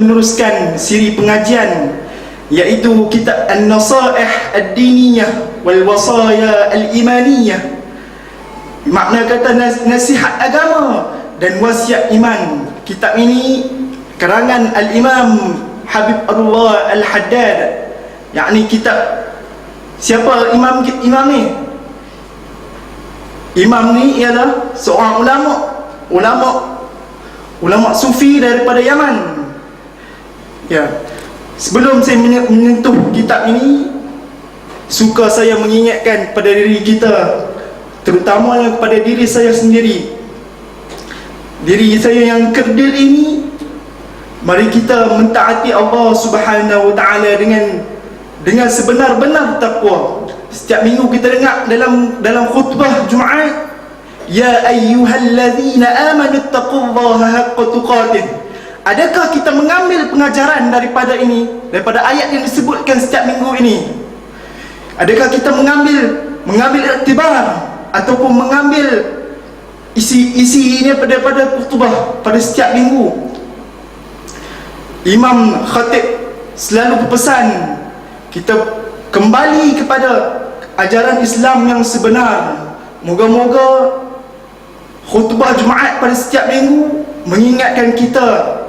Meneruskan siri pengajian iaitu kitab An-Nasaih Ad-Diniyah wal Wasaya Al-Imaniyah, makna kata nasihat agama dan wasiat iman. Kitab ini karangan Al-Imam Habib Allah Al-Haddad, yakni kitab siapa imam ni? Imam ni ialah seorang ulama sufi daripada Yaman. Ya, sebelum saya menyentuh kitab ini, suka saya mengingatkan pada diri kita, terutamanya kepada diri saya sendiri, diri saya yang kerdil ini. Mari kita mentaati Allah Subhanahu wa taala dengan sebenar-benar takwa. Setiap minggu kita dengar dalam khutbah Jumaat, ya ayyuhallazina amanu taqullaha haqqa tuqatih. Adakah kita mengambil pengajaran daripada ayat yang disebutkan setiap minggu ini? Adakah kita mengambil iktibar ataupun mengambil isi ini pada khutbah pada setiap minggu? Imam Khatib selalu berpesan kita kembali kepada ajaran Islam yang sebenar. Moga-moga khutbah Jumaat pada setiap minggu mengingatkan kita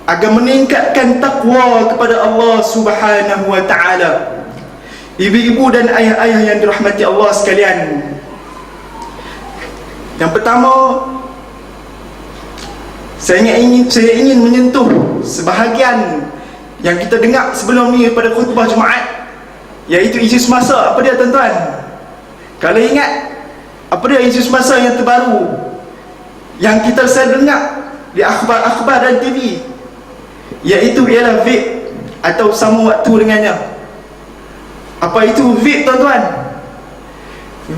agar meningkatkan takwa kepada Allah Subhanahu wa taala. Ibu-ibu dan ayah-ayah yang dirahmati Allah sekalian, yang pertama saya ingin menyentuh sebahagian yang kita dengar sebelum ni pada khutbah Jumaat, iaitu isu semasa. Apa dia tuan-tuan? Kalau ingat, apa dia isu semasa yang terbaru yang kita selalu dengar di akhbar dan TV? Iaitu ialah vape atau sama waktu dengannya. Apa itu vape tuan-tuan?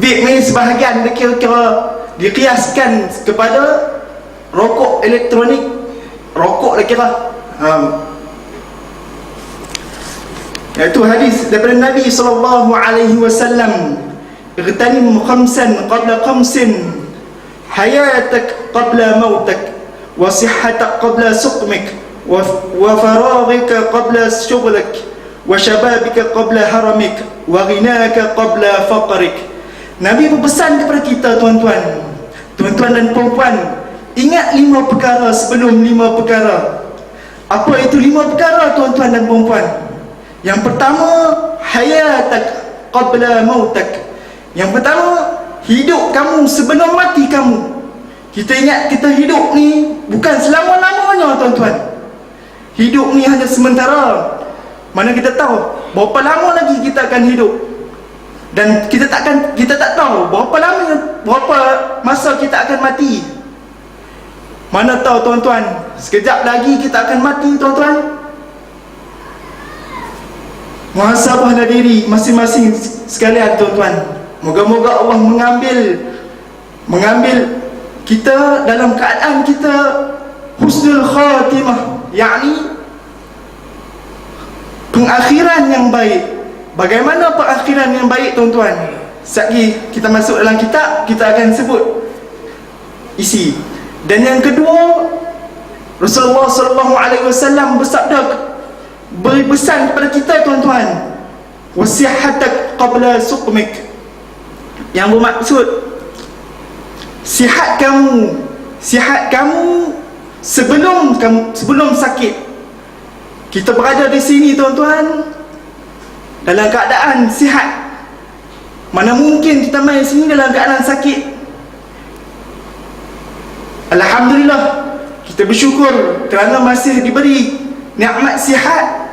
Vape ni sebahagian kira-kira dikiaskan kepada rokok elektronik, rokok lah kira. Iaitu hadis daripada Nabi SAW, "Igtanim khamsan qabla khamsin, hayatak qabla mautak, wa sihhatak qabla suqmik, wa faraghika qabla syughlak, wa shababika qabla haramik, wa ghinaka qabla faqrik." Nabi berpesan kepada kita, tuan-tuan dan puan-puan, ingat 5 perkara sebelum 5 perkara. Apa itu 5 perkara, tuan-tuan dan puan-puan? Yang pertama, hayatak qabla mautak. Yang pertama, hidup kamu sebelum mati kamu. Kita ingat kita hidup ni bukan selama-lamanya, tuan-tuan. Hidup ni hanya sementara. Mana kita tahu berapa lama lagi kita akan hidup. Dan kita tak tahu berapa masa kita akan mati. Mana tahu, tuan-tuan, sekejap lagi kita akan mati, tuan-tuan. Muhasabahlah diri masing-masing sekalian, tuan-tuan. Moga-moga Allah mengambil kita dalam keadaan kita husnul khatimah, yakni pengakhiran yang baik. Bagaimana pengakhiran yang baik, tuan-tuan? Sekali kita masuk dalam kitab, kita akan sebut isi. Dan yang kedua, Rasulullah SAW beri pesan kepada kita, tuan-tuan, wasihatak qabla suqmik, yang bermaksud sihat kamu sebelum sakit. Kita berada di sini, tuan-tuan, dalam keadaan sihat. Mana mungkin kita main sini dalam keadaan sakit? Alhamdulillah, kita bersyukur kerana masih diberi nikmat sihat.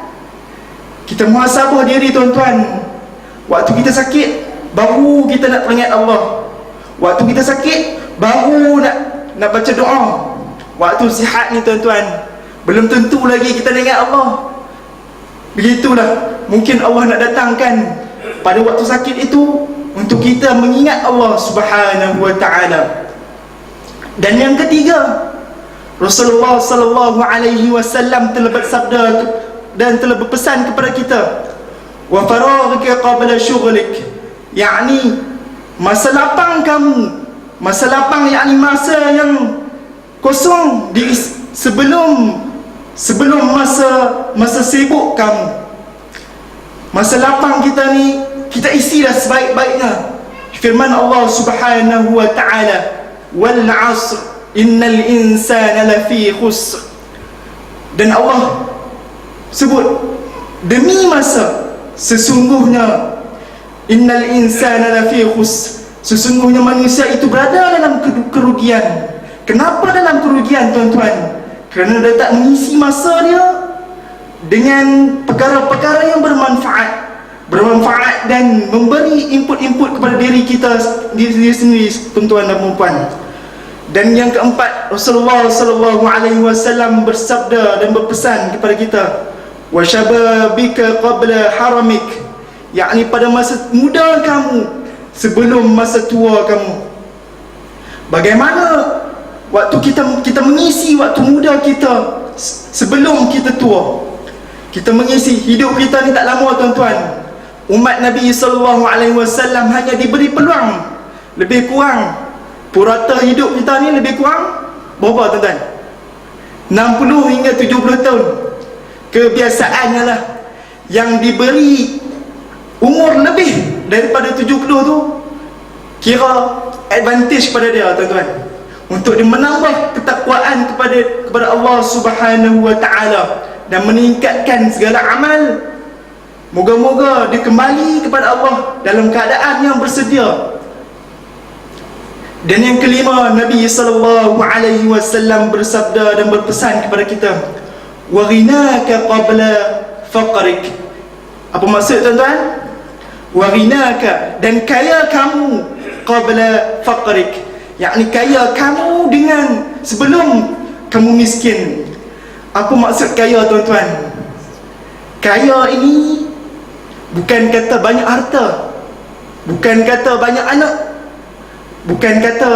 Kita muhasabah diri, tuan-tuan. Waktu kita sakit, baru kita nak teringat Allah. Waktu kita sakit, baru nak baca doa. Waktu sihat ni, tuan-tuan, belum tentu lagi kita nak ingat Allah. Begitulah, mungkin Allah nak datangkan pada waktu sakit itu untuk kita mengingat Allah Subhanahu wa taala. Dan yang ketiga, Rasulullah SAW telah bersabda dan telah berpesan kepada kita, wa faraghika qabla syughlik, yakni masa lapang kamu, masa lapang yakni masa yang kosong sebelum sebelum masa sibuk kamu, masa lapang kita ni, kita isilah sebaik-baiknya. Firman Allah Subhanahu wa ta'ala, wal 'asr innal insana lafi khusr. Dan Allah sebut demi masa, sesungguhnya innal insana lafi khusr, sesungguhnya manusia itu berada dalam kerugian. Kenapa dalam kerugian, tuan-tuan? Kerana dia tak mengisi masa dia dengan perkara-perkara yang bermanfaat dan memberi input-input kepada diri kita diri sendiri, tuan-tuan dan puan-puan. Dan yang keempat, Rasulullah sallallahu alaihi wasallam bersabda dan berpesan kepada kita, wa syababika qabla haramik, yakni pada masa muda kamu sebelum masa tua kamu. Bagaimana waktu kita mengisi waktu muda kita sebelum kita tua? Kita mengisi hidup kita ni tak lama, tuan-tuan. Umat Nabi sallallahu alaihi wasallam hanya diberi peluang lebih kurang, purata hidup kita ni lebih kurang berapa, tuan-tuan? 60 hingga 70 tahun. Kebiasaannya lah yang diberi umur lebih daripada 70 tu kira advantage pada dia, tuan-tuan, untuk dia menambah ketakwaan kepada Allah Subhanahu wa ta'ala dan meningkatkan segala amal. Moga-moga dia kembali kepada Allah dalam keadaan yang bersedia. Dan yang kelima, Nabi sallallahu alaihi wasallam bersabda dan berpesan kepada kita, wa ghinaka qabla faqrik. Apa maksud, tuan-tuan? Wa ghinaka, dan kaya kamu qabla faqrik, yakni kaya kamu dengan sebelum kamu miskin. Apa maksud kaya, tuan-tuan? Kaya ini bukan kata banyak harta, bukan kata banyak anak, bukan kata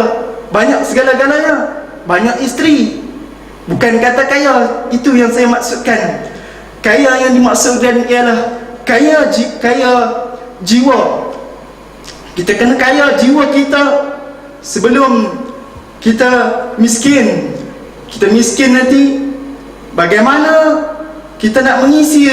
banyak segala-galanya, banyak isteri. Bukan kata kaya itu yang saya maksudkan. Kaya yang dimaksudkan ialah kaya jiwa. Kita kena kaya jiwa kita sebelum kita miskin. Kita miskin nanti, bagaimana kita nak mengisi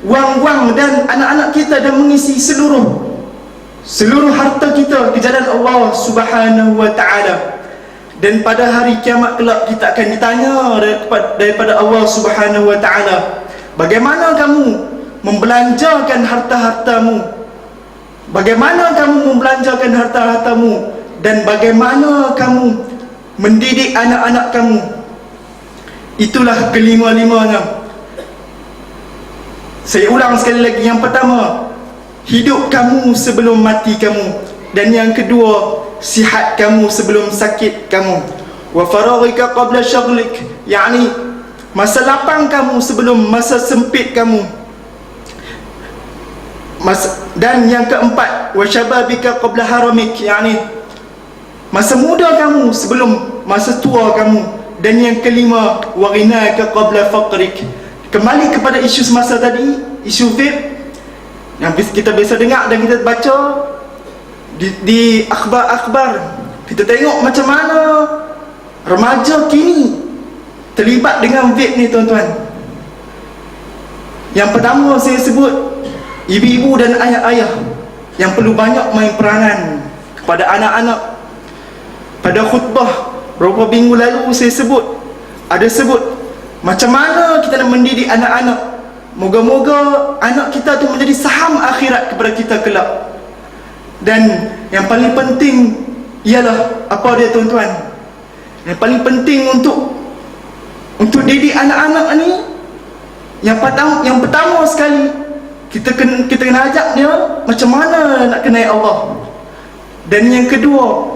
wang-wang dan anak-anak kita dan mengisi seluruh harta kita ke jalan Allah Subhanahu wa ta'ala. Dan pada hari kiamat kelak kita akan ditanya daripada Allah Subhanahu wa ta'ala, bagaimana kamu membelanjakan harta-hartamu? Bagaimana kamu membelanjakan harta-hartamu? Dan bagaimana kamu mendidik anak-anak kamu? Itulah kelima-limanya. Saya ulang sekali lagi. Yang pertama, hidup kamu sebelum mati kamu. Dan yang kedua, sihat kamu sebelum sakit kamu. Wa faraghika qabla syaghlik, yakni masa lapang kamu sebelum masa sempit kamu. Dan yang keempat, wa syababika qabla haramik, yakni masa muda kamu sebelum masa tua kamu. Dan yang kelima, wa ghinaka qabla faqrik. Kembali kepada isu semasa tadi, isu vape yang kita biasa dengar dan kita baca di akhbar-akhbar. Kita tengok macam mana remaja kini terlibat dengan vape ni, tuan-tuan. Yang pertama saya sebut ibu-ibu dan ayah-ayah yang perlu banyak main peranan kepada anak-anak. Pada khutbah beberapa minggu lalu saya sebut macam mana kita nak mendidik anak-anak. Moga-moga anak kita tu menjadi saham akhirat kepada kita kelak. Dan yang paling penting ialah apa dia, tuan-tuan? Yang paling penting untuk didik anak-anak ni, yang pertama sekali kita kena ajak dia macam mana nak kenal Allah. Dan yang kedua,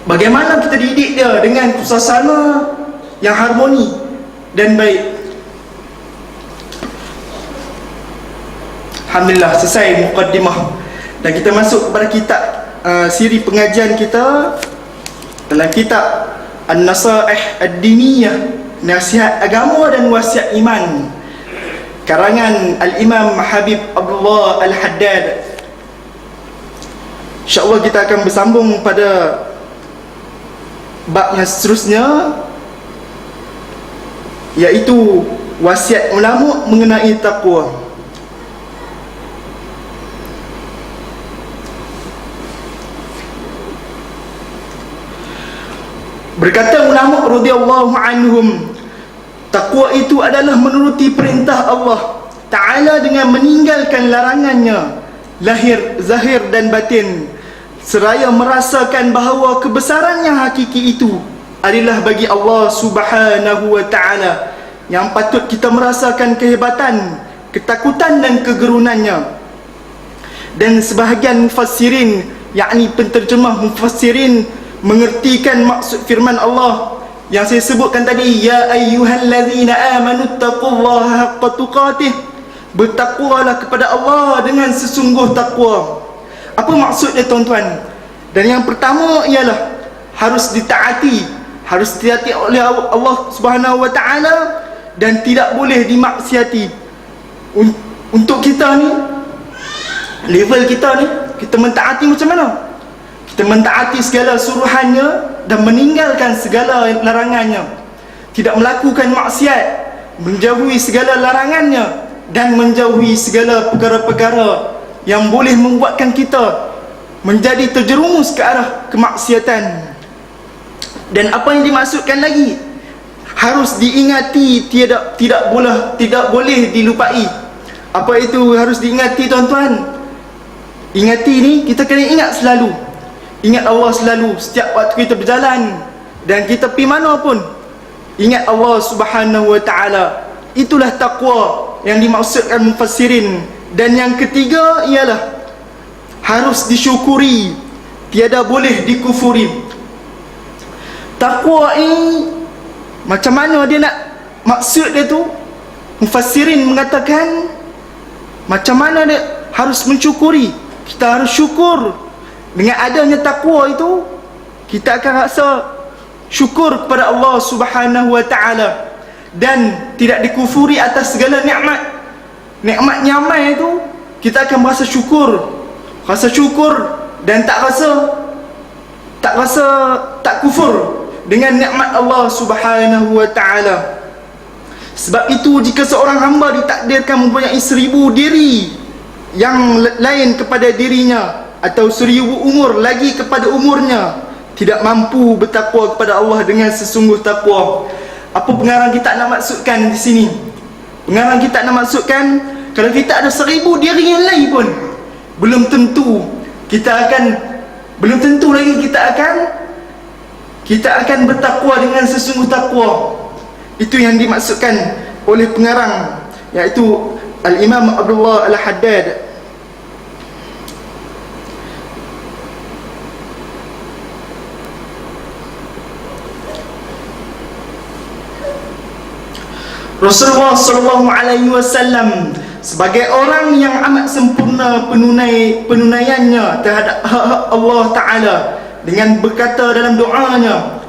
bagaimana kita didik dia dengan suasana yang harmoni dan baik. Alhamdulillah, selesai mukaddimah. Dan kita masuk kepada kitab siri pengajian kita dalam kitab An-Nasaih Ad-Diniyah, nasihat agama dan wasiat iman, karangan Al-Imam Habib Abdullah Al-Haddad. InsyaAllah kita akan bersambung pada bab yang seterusnya. iaitu wasiat ulama mengenai taqwa. Berkata ulama radhiyallahu anhum, taqwa itu adalah menuruti perintah Allah Ta'ala dengan meninggalkan larangannya, lahir, zahir dan batin, seraya merasakan bahawa kebesaran yang hakiki itu adalah bagi Allah Subhanahu wa Ta'ala, yang patut kita merasakan kehebatan, ketakutan dan kegerunannya. Dan sebahagian mufassirin, yakni penterjemah mufassirin, mengertikan maksud firman Allah yang saya sebutkan tadi, ya ayyuhallazina amanu taqullaha haqqa tuqatih, bertakwalah kepada Allah dengan sesungguh takwa. Apa maksudnya tuan-tuan? Dan yang pertama ialah harus ditaati, harus ditaati oleh Allah Subhanahu wa Ta'ala dan tidak boleh dimaksiati. Untuk kita ni, level kita ni, kita mentaati macam mana? Kita mentaati segala suruhannya dan meninggalkan segala larangannya, tidak melakukan maksiat, menjauhi segala larangannya dan menjauhi segala perkara-perkara yang boleh membuatkan kita menjadi terjerumus ke arah kemaksiatan. Dan apa yang dimaksudkan lagi, harus diingati, tidak boleh dilupai. Apa itu harus diingati tuan-tuan? Ingati ni, kita kena ingat selalu. Ingat Allah selalu setiap waktu kita berjalan dan kita pergi mana pun. Ingat Allah Subhanahu wa Ta'ala. Itulah taqwa yang dimaksudkan mufassirin. Dan yang ketiga ialah harus disyukuri, tiada boleh dikufuri. Taqwa ini macam mana dia nak, maksud dia tu, mufassirin mengatakan macam mana dia harus mensyukuri. Kita harus syukur. Dengan adanya takwa itu, kita akan rasa syukur kepada Allah Subhanahu wa Ta'ala dan tidak dikufuri atas segala nikmat. Nikmat nyamai itu kita akan merasa syukur. Rasa syukur dan tak kufur dengan nikmat Allah Subhanahu wa Ta'ala. Sebab itu jika seorang hamba ditakdirkan mempunyai 1000 diri yang lain kepada dirinya, atau 1000 umur lagi kepada umurnya, tidak mampu bertakwa kepada Allah dengan sesungguh takwa. Apa pengarang kita nak maksudkan di sini? Pengarang kita nak maksudkan, kalau kita ada 1000 diri yang lain pun, belum tentu lagi kita akan bertakwa dengan sesungguh takwa. Itu yang dimaksudkan oleh pengarang, iaitu Al-Imam Abdullah Al-Haddad. Rasulullah sallallahu alaihi wasallam sebagai orang yang amat sempurna penunaiannya terhadap hak Allah Ta'ala dengan berkata dalam doanya,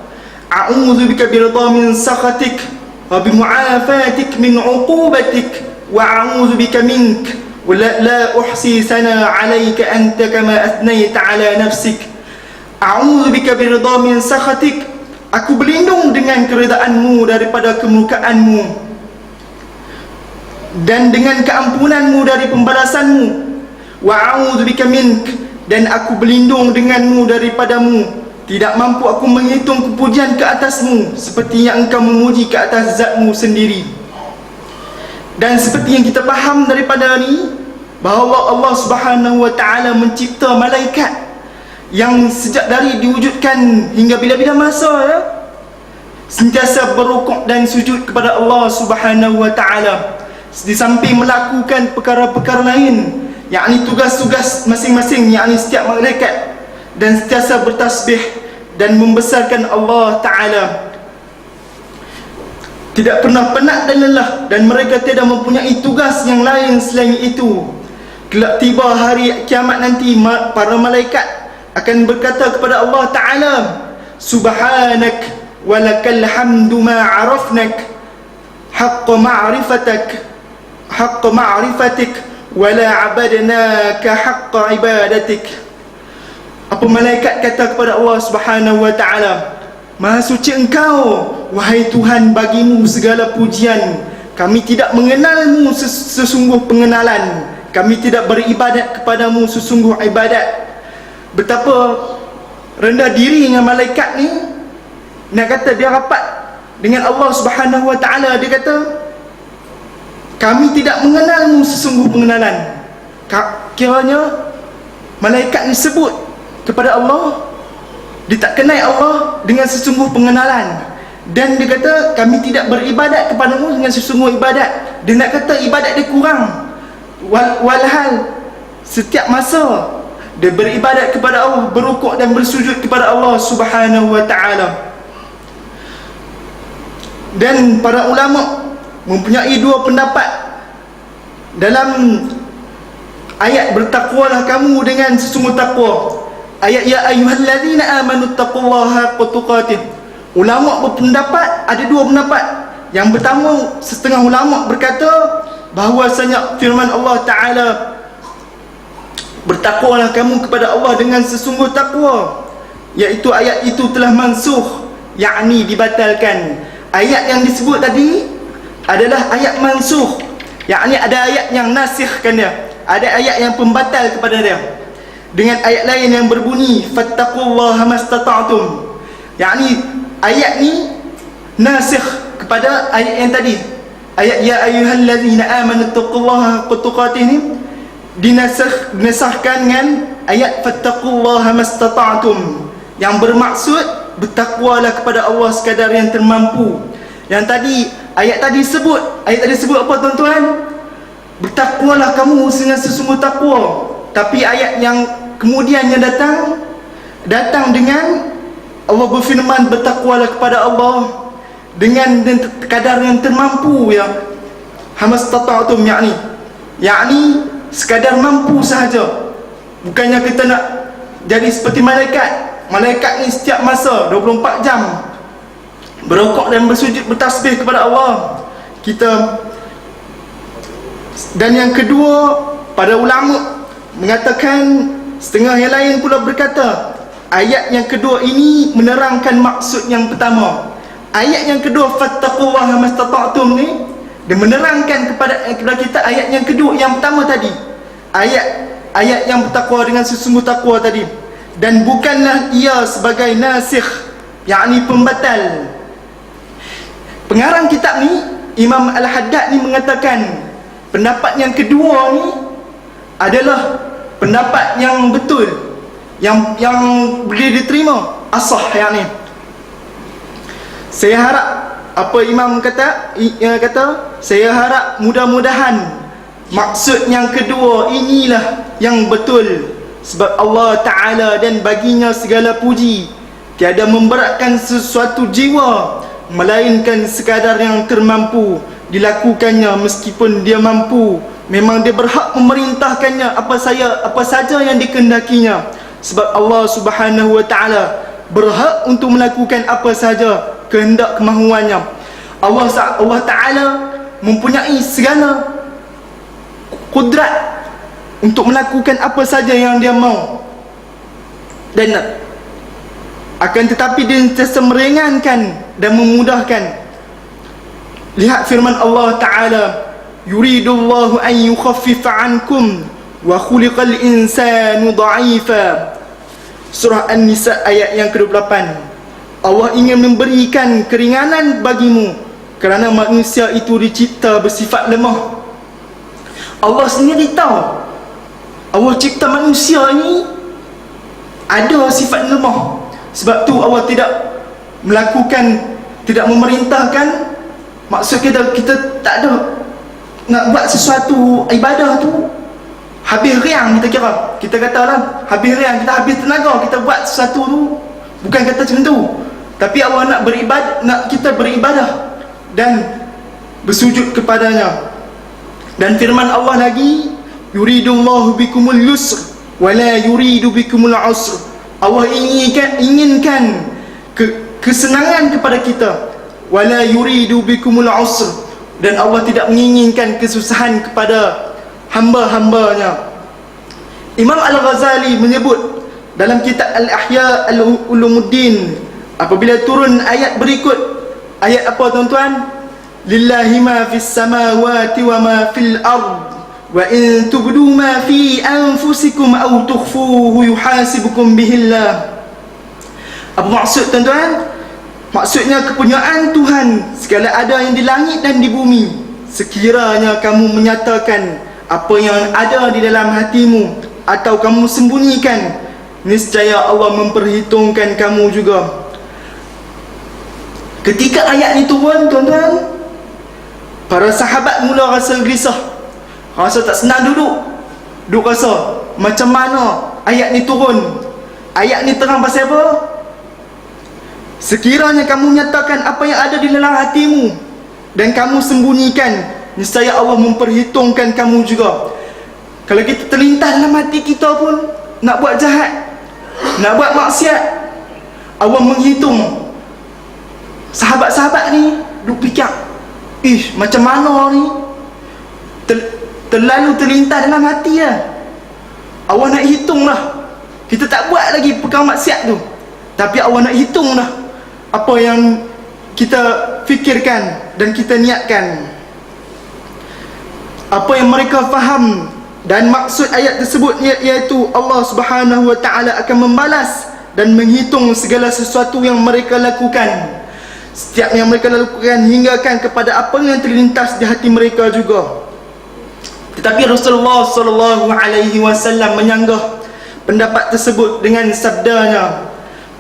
a'udzu bika biridha min sakhatik wa bi mu'afatik min 'uqubatik wa a'udzu bika mink wa la uhsi sana 'alayka anta kama athnayta 'ala nafsik. A'udzu bika biridha min sakhatik, aku berlindung dengan keredaanmu daripada kemurkaanmu, dan dengan keampunanmu dari pembalasanmu. Wa a'udzubika mink, dan aku berlindung denganmu daripadamu. Tidak mampu aku menghitung kepujian ke atasmu seperti yang engkau memuji ke atas zatmu sendiri. Dan seperti yang kita faham daripada ni, bahawa Allah Subhanahu wa Ta'ala mencipta malaikat yang sejak dari diwujudkan hingga bila-bila masa, sentiasa berrukuk dan sujud kepada Allah Subhanahu wa Ta'ala, di samping melakukan perkara-perkara lain, yakni tugas-tugas masing-masing, yakni setiap malaikat, dan sentiasa bertasbih dan membesarkan Allah Ta'ala. Tidak pernah penat dan lelah, dan mereka tidak mempunyai tugas yang lain selain itu. Kelak tiba hari kiamat nanti, para malaikat akan berkata kepada Allah Ta'ala, Subhanak walakal hamdu ma'arafnak haqqa ma'rifatik wala abadnaka haqqa ibadatik. Apa malaikat kata kepada Allah Subhanahu wa Ta'ala, Maha suci engkau, wahai Tuhan, bagimu segala pujian. Kami tidak mengenalmu sesungguh pengenalan. Kami tidak beribadat kepadamu sesungguh ibadat. Betapa rendah diri dengan malaikat ni. Nak kata dia rapat dengan Allah Subhanahu Wa Taala. Dia kata, kami tidak mengenalmu sesungguh pengenalan. Kiranya malaikat ni sebut kepada Allah, dia tak kenal Allah dengan sesungguh pengenalan. Dan dia kata, kami tidak beribadat kepadamu dengan sesungguh ibadat. Dia nak kata ibadat dia kurang. Walhal setiap masa dia beribadat kepada Allah, berukuk dan bersujud kepada Allah Subhanahu Wa Taala. Dan para ulama mempunyai dua pendapat dalam ayat bertakwalah kamu dengan sesungguh takwa. Ayat ya ayyuhallazina amanu taqullaha haqqa tuqatih. Ulama berpendapat, ada dua pendapat. Yang pertama, setengah ulama berkata bahawasanya firman Allah Ta'ala, bertakwalah kamu kepada Allah dengan sesungguh takwa, iaitu ayat itu telah mansukh, yakni dibatalkan. Ayat yang disebut tadi adalah ayat mansukh, yakni ada ayat yang nasikhkan dia, ada ayat yang pembatal kepada dia, dengan ayat lain yang berbunyi fattaqullaha mastata'tum. Yakni ayat ni nasikh kepada ayat yang tadi. Ayat ya ayyuhallazina amanu taqullaha haqqa tuqatih ni dinasahkan dengan ayat fattaqullaha mastata'tum, yang bermaksud bertakwalah kepada Allah sekadar yang termampu. Yang tadi, ayat tadi sebut apa tuan-tuan? Bertakwalah kamu dengan sesungguh takwa. Tapi ayat yang kemudian yang datang dengan Allah berfirman bertakwalah kepada Allah dengan kadar yang termampu, ya hamastata'tum, yakni sekadar mampu sahaja. Bukannya kita nak jadi seperti malaikat. Malaikat ni setiap masa 24 jam berokok dan bersujud bertasbih kepada Allah. Dan yang kedua, para ulama mengatakan, setengah yang lain pula berkata, ayat yang kedua ini menerangkan maksud yang pertama. Ayat yang kedua fattaqullaha mastata'tum ni, dia menerangkan kepada kita ayat yang kedua, yang pertama tadi, ayat yang bertakwa dengan sesungguh takwa tadi. Dan bukanlah ia sebagai nasikh, yakni pembatal. Pengarang kitab ni, Imam Al-Haddad ni mengatakan pendapat yang kedua ni adalah pendapat yang betul, yang boleh diterima, asah, yakni. Saya harap apa Imam kata, saya harap mudah-mudahan maksud yang kedua inilah yang betul. Sebab Allah Ta'ala dan baginya segala puji, tiada memberatkan sesuatu jiwa melainkan sekadar yang termampu dilakukannya. Meskipun dia mampu, memang dia berhak memerintahkannya apa saja yang dikehendakinya. Sebab Allah Subhanahu Wa Ta'ala berhak untuk melakukan apa saja kehendak kemahuannya. Allah Ta'ala mempunyai segala kudrat untuk melakukan apa saja yang dia mau. Dan akan tetapi dia sentiasa meringankan dan memudahkan. Lihat firman Allah Ta'ala, yuridullahu an yukhaffifa ankum wa khuliqal insanu dha'ifa. Surah An-Nisa ayat yang ke-28. Allah ingin memberikan keringanan bagimu kerana manusia itu dicipta bersifat lemah. Allah sendiri tahu Allah cipta manusia ni ada sifat lemah. Sebab tu Allah tidak memerintahkan. Maksud kita tak ada nak buat sesuatu ibadah tu habis riang, kita kira. Kita katalah habis riang, kita habis tenaga kita buat sesuatu tu. Bukan kata macam tu. Tapi Allah nak kita beribadah dan bersujud kepadanya. Dan firman Allah lagi, yuridullahu bikumul yusr wala yuridu bikumul usr. Allah inginkan kesenangan kepada kita, wala yuridu bikumul usr, dan Allah tidak menginginkan kesusahan kepada hamba-hambanya. Imam Al-Ghazali menyebut dalam kitab Al-Ihya Al-Ulumuddin, apabila turun ayat berikut, Ayat apa tuan-tuan? Lillahi ma fis samawati wa ma fil ard wa in tubdu ma fi anfusikum aw tukhfuhu yuhasibukum bihillah. Apa maksud tuan-tuan? Maksudnya kepunyaan Tuhan segala ada yang di langit dan di bumi. Sekiranya kamu menyatakan apa yang ada di dalam hatimu atau kamu sembunyikan, niscaya Allah memperhitungkan kamu juga. Ketika ayat ni turun tuan-tuan, para sahabat mula rasa gelisah, rasa tak senang duduk rasa macam mana ayat ni turun. Ayat ni terang pasal apa? Sekiranya kamu nyatakan apa yang ada di dalam hatimu dan kamu sembunyikan, niscaya Allah memperhitungkan kamu juga. Kalau kita terlintas dalam hati kita pun nak buat jahat, nak buat maksiat, Allah menghitung. Sahabat-sahabat ni duk fikir, macam mana ni, terlalu terlintas dalam hati lah. Allah nak hitung lah. Kita tak buat lagi perkara maksiat tu, tapi Allah nak hitung lah apa yang kita fikirkan dan kita niatkan. Apa yang mereka faham dan maksud ayat tersebut iaitu Allah Subhanahu wa ta'ala akan membalas dan menghitung segala sesuatu yang mereka lakukan. Setiap yang mereka lakukan hinggakan kepada apa yang terlintas di hati mereka juga. Tetapi Rasulullah sallallahu alaihi wasallam menyanggah pendapat tersebut dengan sabdanya,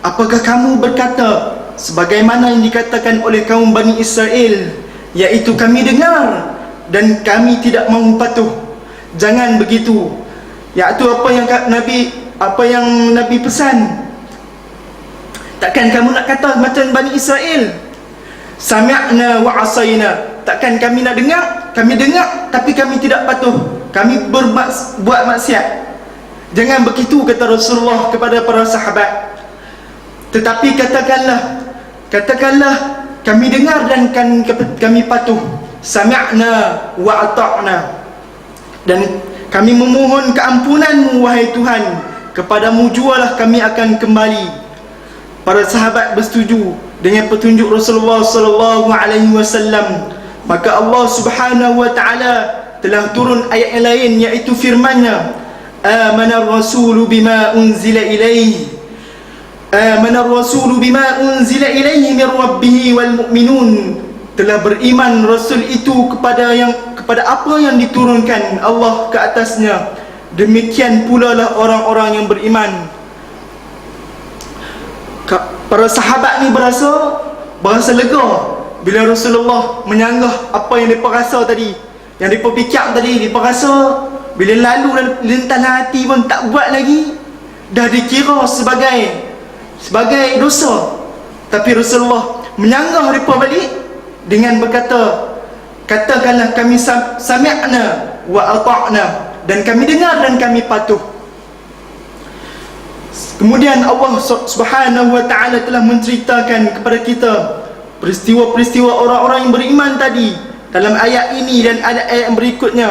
apakah kamu berkata sebagaimana yang dikatakan oleh kaum Bani Israel, iaitu kami dengar dan kami tidak mahu patuh? Jangan begitu. Iaitu apa yang Nabi pesan. Takkan kamu nak kata macam Bani Israel, sami'na wa asayna. Takkan kami nak dengar, kami dengar tapi kami tidak patuh, kami buat maksiat. Jangan begitu, kata Rasulullah kepada para sahabat. Tetapi katakanlah kami dengar dan kami patuh. Sami'na wa ata'na. Dan kami memohon keampunan-Mu wahai Tuhan, kepadamu jualah kami akan kembali. Para sahabat bersetuju dengan petunjuk Rasulullah sallallahu alaihi wasallam. Maka Allah Subhanahu wa ta'ala telah turun ayat yang lain, iaitu firman-Nya, Amana ar-rasulu bima unzila ilaihi min rabbih wal mu'minun. Telah beriman Rasul itu kepada apa yang diturunkan Allah ke atasnya. Demikian pula lah orang-orang yang beriman. Para sahabat ni berasa lega bila Rasulullah menyanggah apa yang mereka rasa tadi, yang mereka fikir tadi. Mereka rasa bila lalu dan lintas hati pun tak buat lagi, dah dikira sebagai dosa. Tapi Rasulullah menyanggah mereka balik dengan berkata, katakanlah kami sami'na wa ata'na, dan kami dengar dan kami patuh. Kemudian Allah Subhanahu wa ta'ala telah menceritakan kepada kita peristiwa-peristiwa orang-orang yang beriman tadi dalam ayat ini dan ayat-ayat yang berikutnya,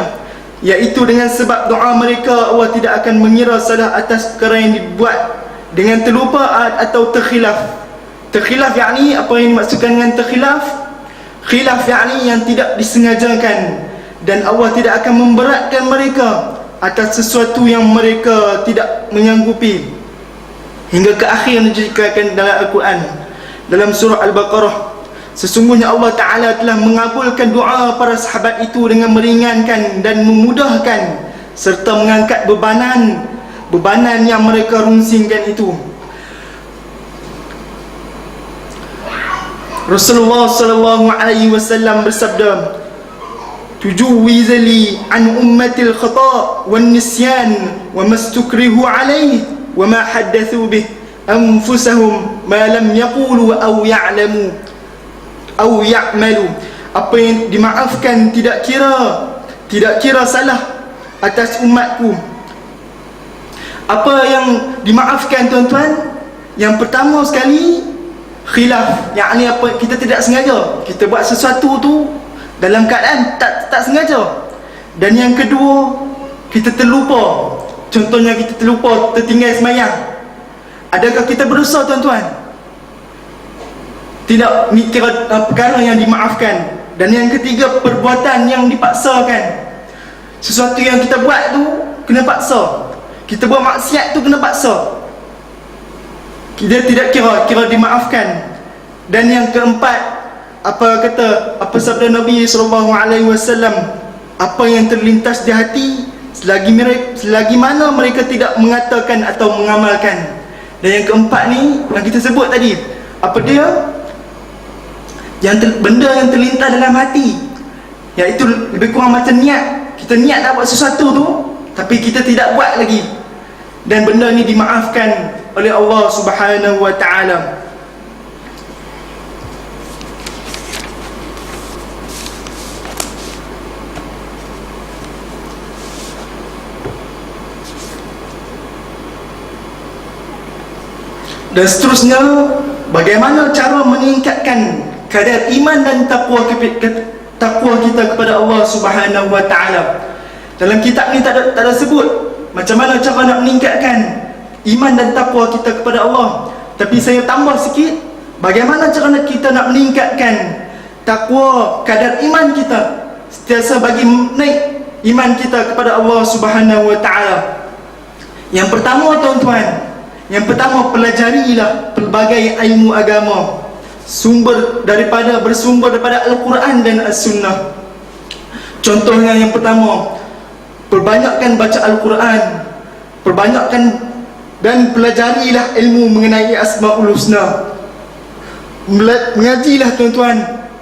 iaitu dengan sebab doa mereka Allah tidak akan mengira salah atas perkara yang dibuat dengan terlupa atau terkhilaf. Terkhilaf yakni, apa yang dimaksudkan dengan terkhilaf? Khilaf yakni yang tidak disengajakan, dan Allah tidak akan memberatkan mereka atas sesuatu yang mereka tidak menyanggupi. Hingga ke akhir yang dijadikan dalam Al-Quran, dalam surah Al-Baqarah, sesungguhnya Allah Ta'ala telah mengabulkan doa para sahabat itu dengan meringankan dan memudahkan serta mengangkat bebanan yang mereka runsingkan itu. Rasulullah sallallahu alaihi wasallam bersabda, tujuwizali an ummatil khata' wan nisyan wa mastukrihu alaihi wa ma haddathu bih anfusahum ma lam yaqulu aw ya'lamu aw ya'malu. Apa yang dimaafkan tidak kira salah atas umatku. Apa yang dimaafkan tuan-tuan? Yang pertama sekali, khilaf, yakni apa, kita tidak sengaja, kita buat sesuatu tu dalam keadaan tak sengaja. Dan yang kedua, kita terlupa. Contohnya kita terlupa tertinggal semayang. Adakah kita berdosa tuan-tuan? tidak kira perkara yang dimaafkan. Dan yang ketiga, perbuatan yang dipaksakan. Sesuatu yang kita buat tu kena paksa, kita buat maksiat tu kena paksa, kita tidak kira dimaafkan. Dan yang keempat, apa sabda Nabi SAW, apa yang terlintas di hati selagi mana mereka tidak mengatakan atau mengamalkan. Dan yang keempat ni yang kita sebut tadi, apa dia? Benda yang terlintas dalam hati, iaitu lebih kurang macam niat. Kita niat nak buat sesuatu tu, tapi kita tidak buat lagi, dan benda ni dimaafkan oleh Allah Subhanahu wa ta'ala. Dan seterusnya, bagaimana cara meningkatkan kadar iman dan takwa kita kepada Allah Subhanahu wa ta'ala. Dalam kitab ni tak ada sebut macam mana cara nak meningkatkan iman dan takwa kita kepada Allah. Tapi saya tambah sikit, bagaimana cara kita nak meningkatkan takwa, kadar iman kita, sentiasa bagi naik iman kita kepada Allah Subhanahu wa ta'ala. Yang pertama tuan-tuan, pelajarilah pelbagai ilmu agama, bersumber daripada Al-Quran dan As-Sunnah. Contohnya yang pertama, perbanyakkan baca Al-Quran, dan pelajarilah ilmu mengenai Asmaul Husna. Mengajilah tuan-tuan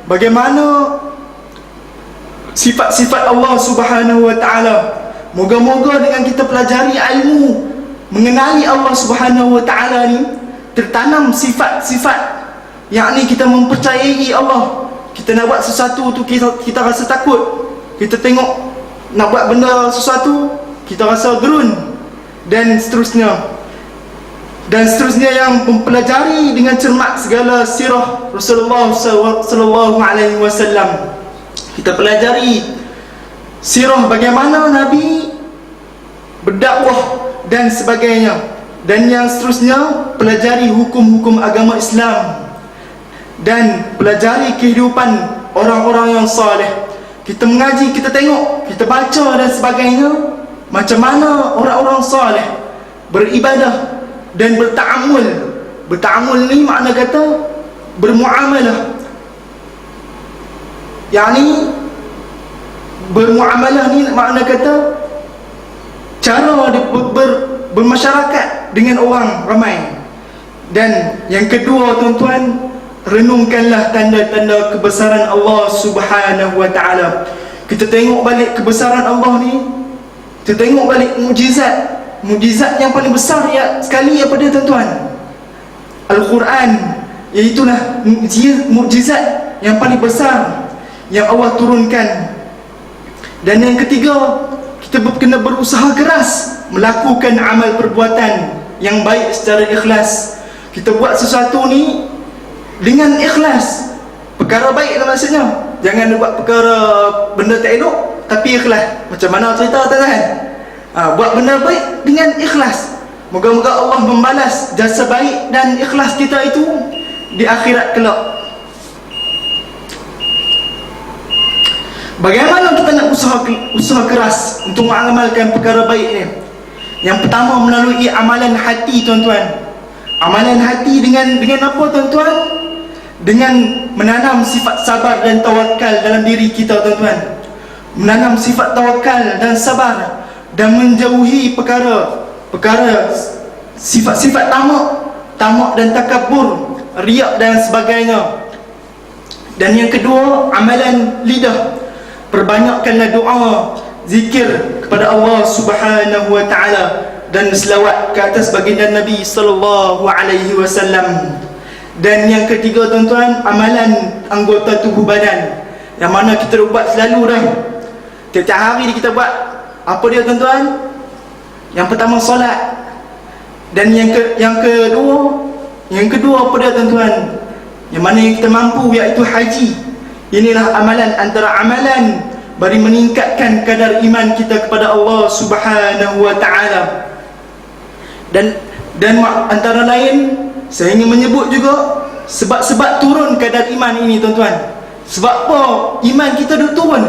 bagaimana sifat-sifat Allah Subhanahu wa ta'ala. Moga-moga dengan kita pelajari ilmu mengenali Allah Subhanahu wa ta'ala ni, tertanam sifat-sifat, yakni kita mempercayai Allah. Kita nak buat sesuatu tu kita rasa takut. Kita tengok nak buat benda sesuatu, kita rasa gerun, dan seterusnya. Yang mempelajari dengan cermat segala sirah Rasulullah sallallahu alaihi wasallam. Kita pelajari sirah bagaimana Nabi berdakwah dan sebagainya. Dan yang seterusnya, pelajari hukum-hukum agama Islam dan pelajari kehidupan orang-orang yang saleh. Kita mengaji, kita tengok, kita baca dan sebagainya, macam mana orang-orang saleh beribadah dan berta'amul. Berta'amul ni makna kata bermuamalah, yakni bermuamalah ni makna kata cara bermasyarakat dengan orang ramai. Dan yang kedua tuan-tuan, renungkanlah tanda-tanda kebesaran Allah Subhanahu wa ta'ala. Kita tengok balik kebesaran Allah ni, kita tengok balik mukjizat yang paling besar sekali apa dia tuan-tuan? Al-Quran, iaitulah mukjizat yang paling besar yang Allah turunkan. Dan yang ketiga, kita kena berusaha keras melakukan amal perbuatan yang baik secara ikhlas. Kita buat sesuatu ni dengan ikhlas, perkara baik lah maksudnya. Jangan buat perkara benda tak elok tapi ikhlas. Macam mana cerita tuan-tuan? Buat benda baik dengan ikhlas. Moga-moga Allah membalas jasa baik dan ikhlas kita itu di akhirat kelak. Bagaimana kita nak usaha keras untuk mengamalkan perkara baik ni? Yang pertama, melalui amalan hati tuan-tuan. Amalan hati dengan apa tuan-tuan? Dengan menanam sifat sabar dan tawakal dalam diri kita tuan-tuan. Menanam sifat tawakal dan sabar, dan menjauhi perkara sifat-sifat tamak dan takabur, riak dan sebagainya. Dan yang kedua, amalan lidah. Perbanyakkanlah doa, zikir kepada Allah Subhanahu wa ta'ala, dan selawat ke atas baginda Nabi sallallahu alaihi wasallam. Dan yang ketiga tuan-tuan, amalan anggota tubuh badan, yang mana kita buat selalu dah. Tiap-tiap hari kita buat. Apa dia tuan-tuan? Yang pertama, solat. Dan yang kedua apa dia tuan-tuan? Yang mana yang kita mampu, iaitu haji. Inilah amalan, antara amalan bagi meningkatkan kadar iman kita kepada Allah Subhanahu wa ta'ala. Dan antara lain, saya ingin menyebut juga sebab-sebab turun kadar iman ini tuan-tuan. Sebab apa iman kita dah turun?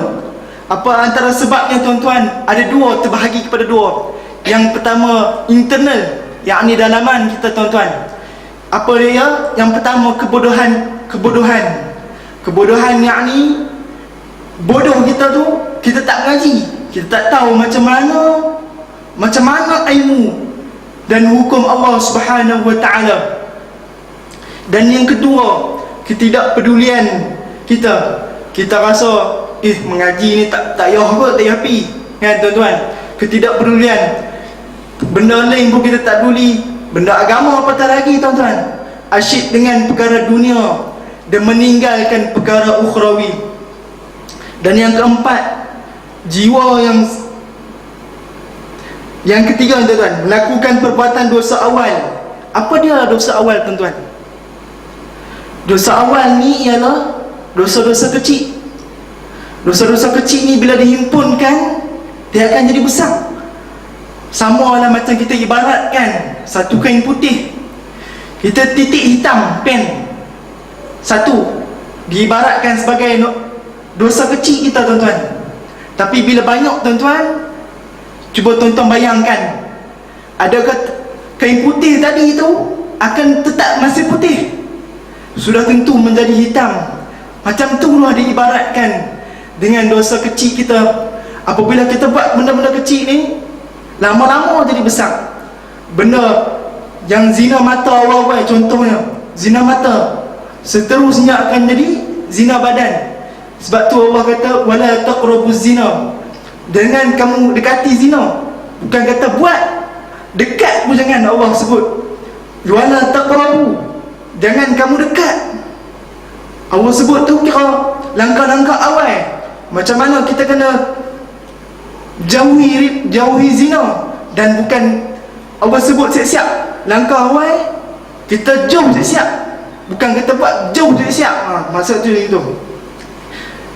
Apa antara sebabnya tuan-tuan? Ada dua, terbahagi kepada dua. Yang pertama internal, yakni dalaman kita tuan-tuan. Apa dia? Yang pertama kebodohan yakni bodoh kita tu, kita tak mengaji, kita tak tahu macam mana ilmu dan hukum Allah Subhanahu wa taala. Dan yang kedua, ketidakpedulian kita. Kita rasa mengaji ni tak payah kot, tak payah pi, kan tuan-tuan. Ketidakpedulian, benda lain pun kita tak peduli, benda agama apatah lagi tuan-tuan. Asyik dengan perkara dunia dan meninggalkan perkara ukhrawi. Dan yang keempat, jiwa yang ketiga tuan-tuan, melakukan perbuatan dosa awal. Apa dia dosa awal tuan-tuan? Dosa awal ni ialah dosa-dosa kecil. Dosa-dosa kecil ni bila dihimpunkan, dia akan jadi besar. Sama lah macam kita ibaratkan satu kain putih, kita titik hitam pen satu, diibaratkan sebagai dosa kecil kita tuan-tuan. Tapi bila banyak tuan-tuan, cuba tuan-tuan bayangkan, adakah kain putih tadi itu akan tetap masih putih? Sudah tentu menjadi hitam. Macam itulah diibaratkan dengan dosa kecil kita. Apabila kita buat benda-benda kecil ni, lama-lama jadi besar. Benda yang zina mata awal-awal contohnya, zina mata, seterusnya akan jadi zina badan. Sebab tu Allah kata wala taqrabuz zina. Jangan kamu dekati zina. Bukan kata buat, dekat pun jangan. Allah sebut wala taqrabu, jangan kamu dekat. Allah sebut tu kira langkah-langkah awal. Macam mana kita kena jauhi zina. Dan bukan Allah sebut siap-siap langkah awal, kita jauh siap-siap, bukan kita buat jauh siap-siap. Maksud tu itu.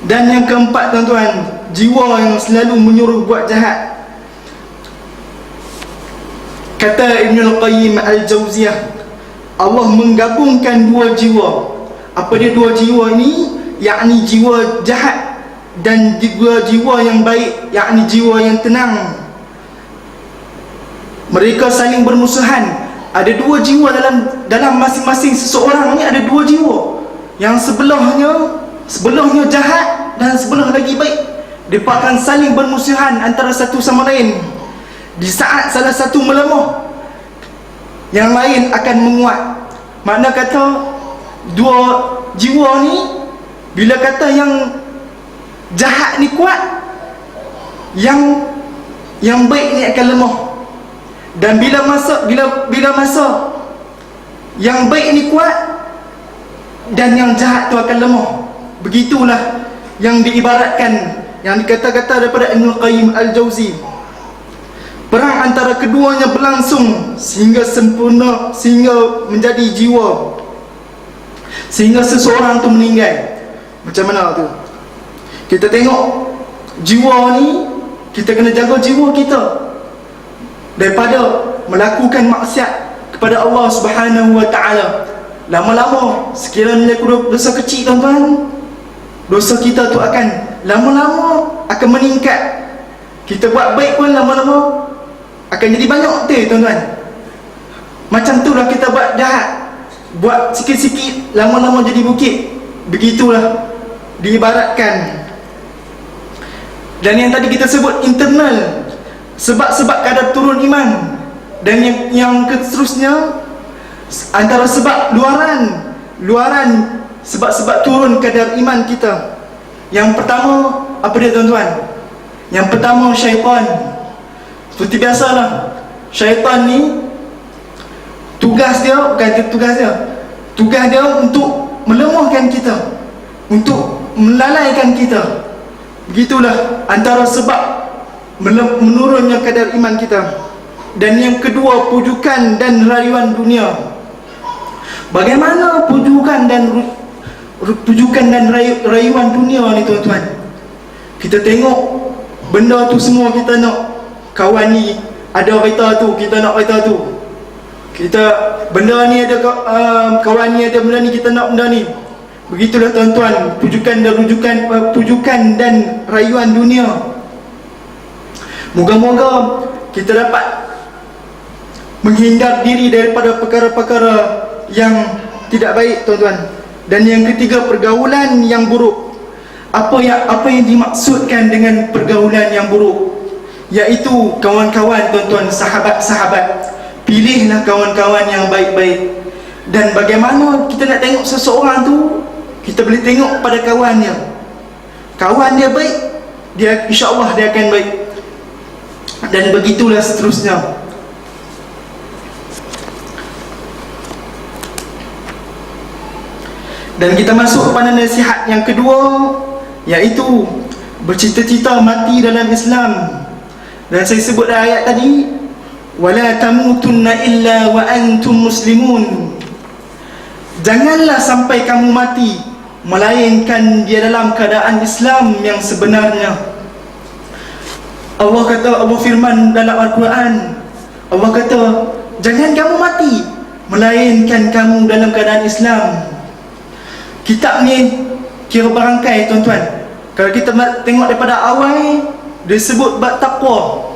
Dan yang keempat tuan-tuan, jiwa yang selalu menyuruh buat jahat. Kata Ibnul Qayyim Al-Jauziyah, Allah menggabungkan dua jiwa. Apa dia dua jiwa ini? Yakni jiwa jahat dan jiwa yang baik, yakni jiwa yang tenang. Mereka saling bermusuhan. Ada dua jiwa dalam masing-masing seseorang ni, ada dua jiwa. Yang sebelahnya jahat dan sebelah lagi baik. Dia akan saling bermusuhan antara satu sama lain. Di saat salah satu melemah, yang lain akan menguat. Makna kata dua jiwa ni, bila kata yang jahat ni kuat, yang baik ni akan lemah. Dan bila masa yang baik ni kuat dan yang jahat tu akan lemah. Begitulah yang diibaratkan, yang dikata-kata daripada Ibnul Qayyim Al-Jauzi. Perang antara keduanya berlangsung sehingga sempurna, sehingga menjadi jiwa, sehingga seseorang tu meninggal. Macam mana tu? Kita tengok jiwa ni, kita kena jaga jiwa kita daripada melakukan maksiat kepada Allah Subhanahu wa taala. Lama-lama sekiranya dosa kecil tuan-tuan, dosa kita tu akan lama-lama akan meningkat. Kita buat baik pun lama-lama akan jadi banyak tuan-tuan. Macam tu lah kita buat jahat, buat sikit-sikit lama-lama jadi bukit. Begitulah diibaratkan. Dan yang tadi kita sebut internal, sebab-sebab kadar turun iman. Dan yang seterusnya, antara sebab luaran sebab-sebab turun kadar iman kita. Yang pertama, apa dia tuan-tuan? Yang pertama, syaitan. Seperti biasalah, syaitan ni tugas dia untuk melemahkan kita, untuk melalaikan kita. Begitulah antara sebab menurunnya kadar iman kita. Dan yang kedua, pujukan dan rayuan dunia. Bagaimana pujukan dan rayuan dunia ni tuan-tuan? Kita tengok benda tu semua kita nak. Kawan ni ada kereta tu, kita nak kereta tu. Kita benda ni ada, kawan ni ada benda ni, kita nak benda ni. Begitulah tuan-tuan, pujukan dan rayuan dunia. Moga-moga kita dapat menghindar diri daripada perkara-perkara yang tidak baik, tuan-tuan. Dan yang ketiga, pergaulan yang buruk. Apa yang dimaksudkan dengan pergaulan yang buruk? Iaitu kawan-kawan, tuan-tuan, sahabat-sahabat. Pilihlah kawan-kawan yang baik-baik. Dan bagaimana kita nak tengok seseorang tu? Kita boleh tengok pada kawannya. Kawan dia baik, dia insya-Allah dia akan baik. Dan begitulah seterusnya. Dan kita masuk pada nasihat yang kedua, iaitu bercita-cita mati dalam Islam. Dan saya sebut ayat tadi, wala tamutunna illa wa antum muslimun. Janganlah sampai kamu mati melainkan dia dalam keadaan Islam yang sebenarnya. Allah kata, Allah firman dalam Al-Quran, Allah kata, jangan kamu mati melainkan kamu dalam keadaan Islam. Kitab ni kira berangkai, tuan-tuan. Kalau kita tengok daripada awal, dia sebut bab taqwa.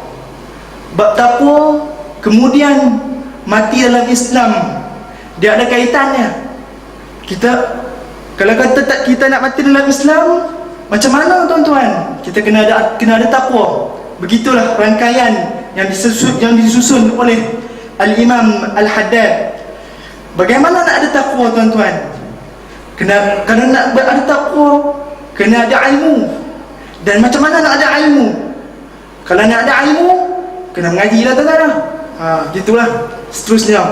Bab taqwa, kemudian mati dalam Islam. Dia ada kaitannya. Kalau kata kita nak mati dalam Islam, macam mana, tuan-tuan? Kita kena ada taqwa. Begitulah rangkaian yang disusun oleh Al-Imam Al-Haddad. Bagaimana nak ada taqwa, tuan-tuan? Kalau nak ada taqwa, kena ada ilmu. Dan macam mana nak ada ilmu? Kalau nak ada ilmu, kena mengaji lah, tuan-tuan. Gitulah seterusnya.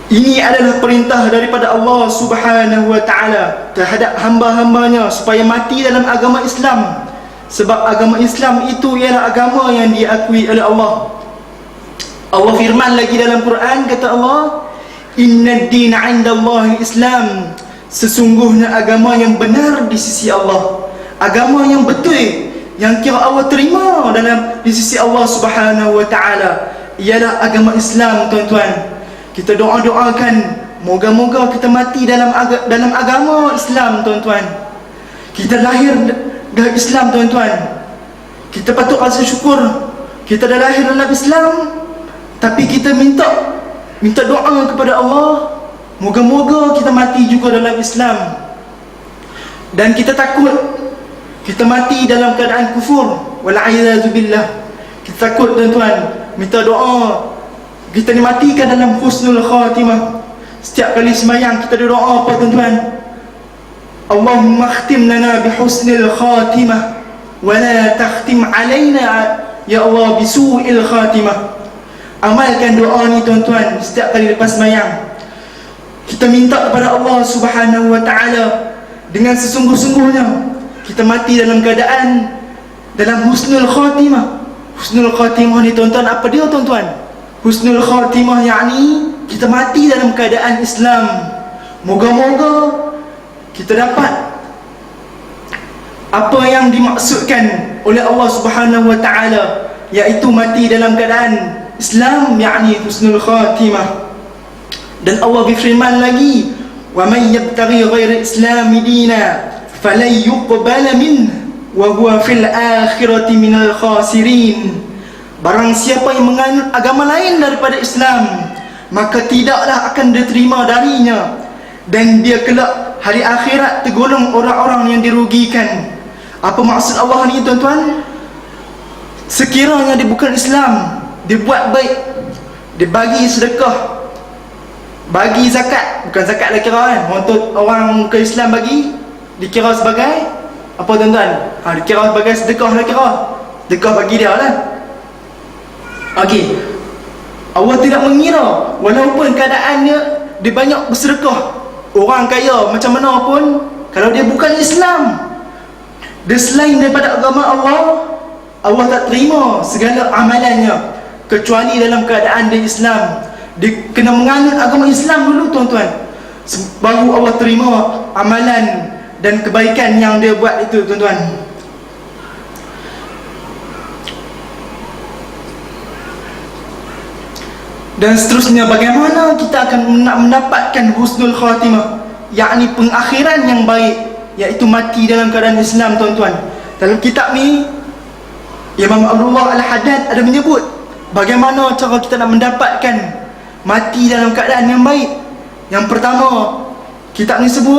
Ini adalah perintah daripada Allah Subhanahu wa ta'ala terhadap hamba-hambanya supaya mati dalam agama Islam. Sebab agama Islam itu ialah agama yang diakui oleh Allah. Allah firman lagi dalam Quran, kata Allah, Inna ad-dina 'inda Allahi Islam. Sesungguhnya agama yang benar di sisi Allah, agama yang betul, yang kira Allah terima di sisi Allah Subhanahu wa ta'ala, ialah agama Islam, tuan-tuan. Kita doa-doakan moga-moga kita mati dalam agama Islam, tuan-tuan. Kita lahir dalam Islam, tuan-tuan. Kita patut rasa syukur kita dah lahir dalam Islam. Tapi kita minta doa kepada Allah, moga-moga kita mati juga dalam Islam. Dan kita takut kita mati dalam keadaan kufur, wal'iyadzu billah. Kita takut, tuan-tuan, minta doa kita dimatikan dalam husnul khatimah. Setiap kali sembahyang kita ada doa apa, tuan-tuan? Allahumma khtim lana bihusnil khatimah wa la takhtim alaina ya Allah bisu'il khatimah. Amalkan doa ni, tuan-tuan, setiap kali lepas sembahyang. Kita minta kepada Allah Subhanahu wa ta'ala dengan sesungguh-sungguhnya kita mati dalam keadaan dalam husnul khatimah. Husnul khatimah ni, tuan-tuan, apa dia, tuan-tuan? Husnul khatimah yakni kita mati dalam keadaan Islam. Moga-moga kita dapat apa yang dimaksudkan oleh Allah Subhanahu wa ta'ala, iaitu mati dalam keadaan Islam, yakni husnul khatimah. Dan Allah berfirman lagi, wa may yabtaghi ghaira islami dina falan yuqbala minhu wa huwa fil akhirati minal khasirin. Barang siapa yang menganut agama lain daripada Islam, maka tidaklah akan diterima darinya, dan dia kelak hari akhirat tergolong orang-orang yang dirugikan. Apa maksud Allah ni, tuan-tuan? Sekiranya dia bukan Islam, dia buat baik, dia bagi sedekah, bagi zakat, bukan zakat lah kira kan, orang ke Islam bagi, dikira sebagai apa, tuan-tuan? Dikira sebagai sedekah lah, kira sedekah bagi dia lah. Okey, Allah tidak mengira walaupun keadaannya dia banyak bersedekah, orang kaya macam mana pun, kalau dia bukan Islam, dia selain daripada agama Allah, Allah tak terima segala amalannya kecuali dalam keadaan dia Islam. Dia kena menganut agama Islam dulu, tuan-tuan, baru Allah terima amalan dan kebaikan yang dia buat itu, tuan-tuan. Dan seterusnya, bagaimana kita akan mendapatkan husnul khatimah, yakni pengakhiran yang baik, iaitu mati dalam keadaan Islam, tuan-tuan. Dalam kitab ni Imam Abdullah Al-Haddad ada menyebut bagaimana cara kita nak mendapatkan mati dalam keadaan yang baik. Yang pertama, kitab ni sebut